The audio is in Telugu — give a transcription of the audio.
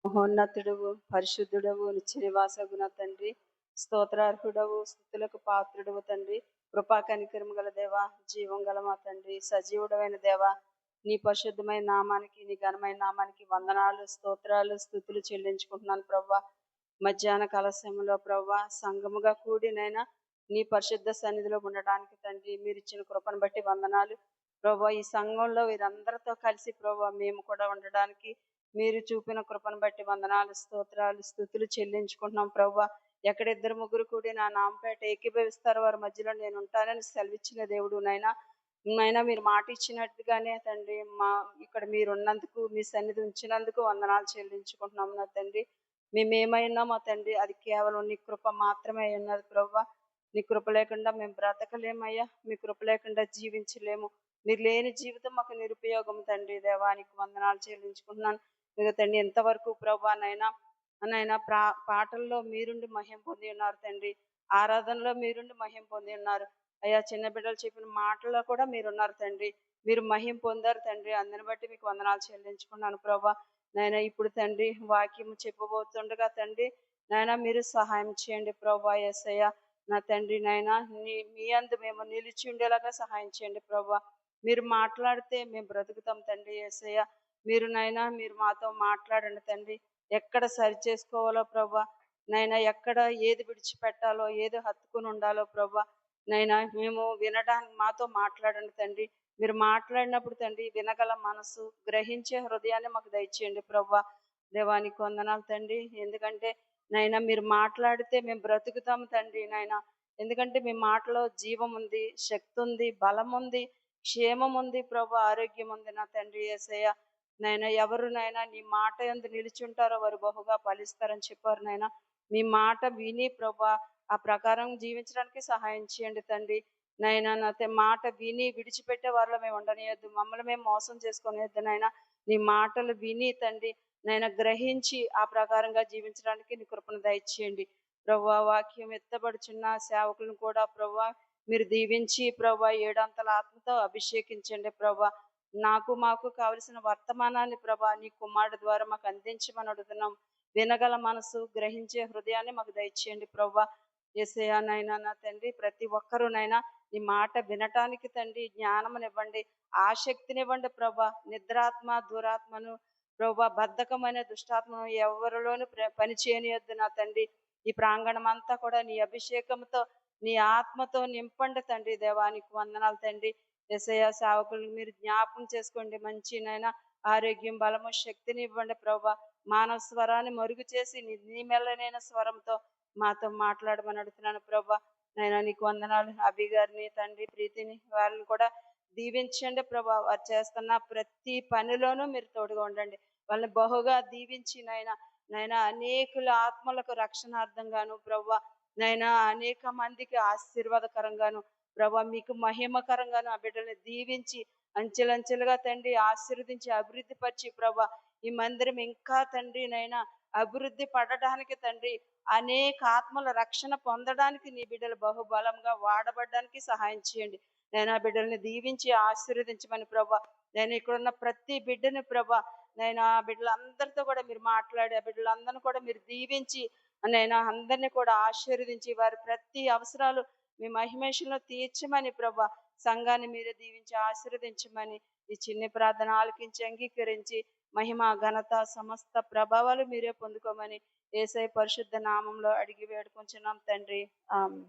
మహోన్నతుడవు, పరిశుద్ధుడవు, నిత్య నివాసగుణ తండ్రి, స్తోత్రార్హుడవు, స్తుతులకు పాత్రుడవు తండ్రి, కృపా కనికరము గల దేవ, జీవం గల మా తండ్రి, సజీవుడమైన దేవ, నీ పరిశుద్ధమైన నామానికి, నీ ఘనమైన నామానికి వందనాలు, స్తోత్రాలు, స్తుతులు చెల్లించుకుంటున్నాను ప్రవ్వా. మధ్యాహ్న కాల సమయంలో ప్రవ్వా, సంఘముగా కూడినైనా నీ పరిశుద్ధ సన్నిధిలో ఉండడానికి తండ్రి, మీరు ఇచ్చిన కృపను బట్టి వందనాలు ప్రభా. ఈ సంఘంలో వీరందరితో కలిసి ప్రభా మేము కూడా ఉండడానికి మీరు చూపిన కృపను బట్టి వందనాలు, స్తోత్రాలు, స్తుతులు చెల్లించుకుంటున్నాం ప్రభా. ఎక్కడ ఇద్దరు ముగ్గురు కూడి నా నామపేట ఏకీభవిస్తారు వారి మధ్యలో నేను ఉంటానని సెలవిచ్చిన దేవుడు నైనా మీరు మాట ఇచ్చినట్టుగానే తండ్రి మా ఇక్కడ మీరు ఉన్నందుకు, మీ సన్నిధి ఉంచినందుకు వందనాలు చెల్లించుకుంటున్నాము నా తండ్రి. మేమేమైనా మా తండ్రి అది కేవలం నీ కృప మాత్రమే ఉన్నది ప్రభా. నీ కృప లేకుండా మేము బ్రతకలేమయ్యా, మీ కృప లేకుండా జీవించలేము. మీరు లేని జీవితం మాకు నిరుపయోగం తండ్రి. దేవానికి వందనాలు చెల్లించుకుంటున్నాను ఇక తండ్రి. ఎంతవరకు ప్రభా నైనా పాటల్లో మీరుండి మహిం పొంది ఉన్నారు తండ్రి, ఆరాధనలో మీరుండి మహిం పొంది ఉన్నారు అయ్యా. చిన్న బిడ్డలు చెప్పిన మాటల్లో కూడా మీరున్నారు తండ్రి, మీరు మహిం పొందారు తండ్రి. అందుని బట్టి మీకు వందనాలు చెల్లించుకున్నాను ప్రభా. నైనా ఇప్పుడు తండ్రి వాక్యం చెప్పబోతుండగా తండ్రి నైనా మీరు సహాయం చేయండి ప్రభా. యేసయ్య నా తండ్రి నైనా మీ అందు మేము నిలిచి ఉండేలాగా సహాయం చేయండి ప్రభా. మీరు మాట్లాడితే మేము బ్రతుకుతాం తండ్రి. యేసయ్య మీరు మాతో మాట్లాడండి తండ్రి. ఎక్కడ సరి చేసుకోవాలో ప్రభా నైనా, ఎక్కడ ఏది విడిచిపెట్టాలో, ఏది హత్తుకుని ఉండాలో ప్రభా నైనా మేము వినడానికి మాతో మాట్లాడండి తండ్రి. మీరు మాట్లాడినప్పుడు తండ్రి వినగల మనసు, గ్రహించే హృదయాన్ని మాకు దయచేయండి ప్రభా. దేవానికి వందనాలు తండ్రి. ఎందుకంటే నైనా మీరు మాట్లాడితే మేము బ్రతుకుతాము తండ్రి నైనా. ఎందుకంటే మీ మాటలో జీవం ఉంది, శక్తి ఉంది, బలం ఉంది, క్షేమం ఉంది ప్రభా, ఆరోగ్యం ఉంది నా తండ్రి. యేసయ్య నైనా ఎవరునైనా నీ మాట యందు నిలిచుంటారో వారు బహుగా ఫలిస్తారని చెప్పారు నైనా. మీ మాట విని ప్రభా ఆ ప్రకారం జీవించడానికి సహాయం చేయండి తండ్రి. నైనా నా మాట విని విడిచిపెట్టే వారిలో మేము ఉండనియద్దు, మమ్మల్ని మేము మోసం చేసుకునేద్దు నైనా. నీ మాటలు విని తండ్రి నైనా గ్రహించి ఆ ప్రకారంగా జీవించడానికి నీ కృపను దయచేయండి ప్రభా. వాక్యం ఎత్తబడుచున్న సేవకులను కూడా ప్రభా మీరు దీవించి ప్రభా ఏడంతల ఆత్మతో అభిషేకించండి ప్రభా. మాకు కావలసిన వర్తమానాన్ని ప్రభా నీ కుమారుడు ద్వారా మాకు అందించమని అడుగుతున్నాం. వినగల మనసు, గ్రహించే హృదయాన్ని మాకు దయచేయండి ప్రభా. యేసయ్య నైనా నా తండ్రి ప్రతి ఒక్కరూనైనా నీ మాట వినటానికి తండ్రి జ్ఞానమునివ్వండి, ఆసక్తినివ్వండి ప్రభా. నిద్రాత్మ, దురాత్మను ప్రభా, బద్ధకమైన దుష్టాత్మను ఎవరిలోనూ పని చేయనియొద్దు నా తండ్రి. ఈ ప్రాంగణం అంతా కూడా నీ అభిషేకంతో, నీ ఆత్మతో నింపండి తండ్రి. దేవానికి వందనాలు తండ్రి. యేసయ్య సేవకులను మీరు జ్ఞాపకం చేసుకోండి. మంచినైనా ఆరోగ్యం, బలము, శక్తిని ఇవ్వండి ప్రభా. మానవ స్వరాన్ని మరుగు చేసి నీ మెల్లనైన స్వరంతో మాతో మాట్లాడమని అడుగుతున్నాను ప్రభా. నైనా నీకు వందనాలు. అభి గారిని తండ్రి, ప్రీతిని వారిని కూడా దీవించండి ప్రభా. వారు చేస్తున్న ప్రతి పనిలోనూ మీరు తోడుగా ఉండండి. వాళ్ళని బహుగా దీవించి నైనా అనేకుల ఆత్మలకు రక్షణార్థంగాను ప్రభా నైనా అనేక మందికి ఆశీర్వాదకరంగాను ప్రభా మీకు మహిమకరంగాను ఆ బిడ్డల్ని దీవించి అంచెలంచెలుగా తండ్రి ఆశీర్వదించి అభివృద్ధి పరిచి ప్రభా ఈ మందిరం ఇంకా తండ్రి నైనా అభివృద్ధి పడడానికి తండ్రి అనేక ఆత్మల రక్షణ పొందడానికి నీ బిడ్డలు బహుబలంగా వాడబడడానికి సహాయం చేయండి. నేను ఆ బిడ్డల్ని దీవించి ఆశీర్వదించమని ప్రభా. నేను ఇక్కడున్న ప్రతి బిడ్డని ప్రభా నేను ఆ బిడ్డలందరితో కూడా మీరు మాట్లాడి ఆ బిడ్డలందరినీ కూడా మీరు దీవించి నేను అందరినీ కూడా ఆశీర్వదించి వారి ప్రతి అవసరాలు మీ మహిమేషంలో తీర్చమని ప్రభా. సంఘాన్ని మీరే దీవించి ఆశీర్వదించమని ఈ చిన్ని ప్రార్థన ఆలకించి అంగీకరించి మహిమ, ఘనత, సమస్త ప్రభావాలు మీరే పొందుకోమని యేసయ్య పరిశుద్ధ నామంలో అడిగి వేడుకొంచున్నాం తండ్రి. ఆమేన్.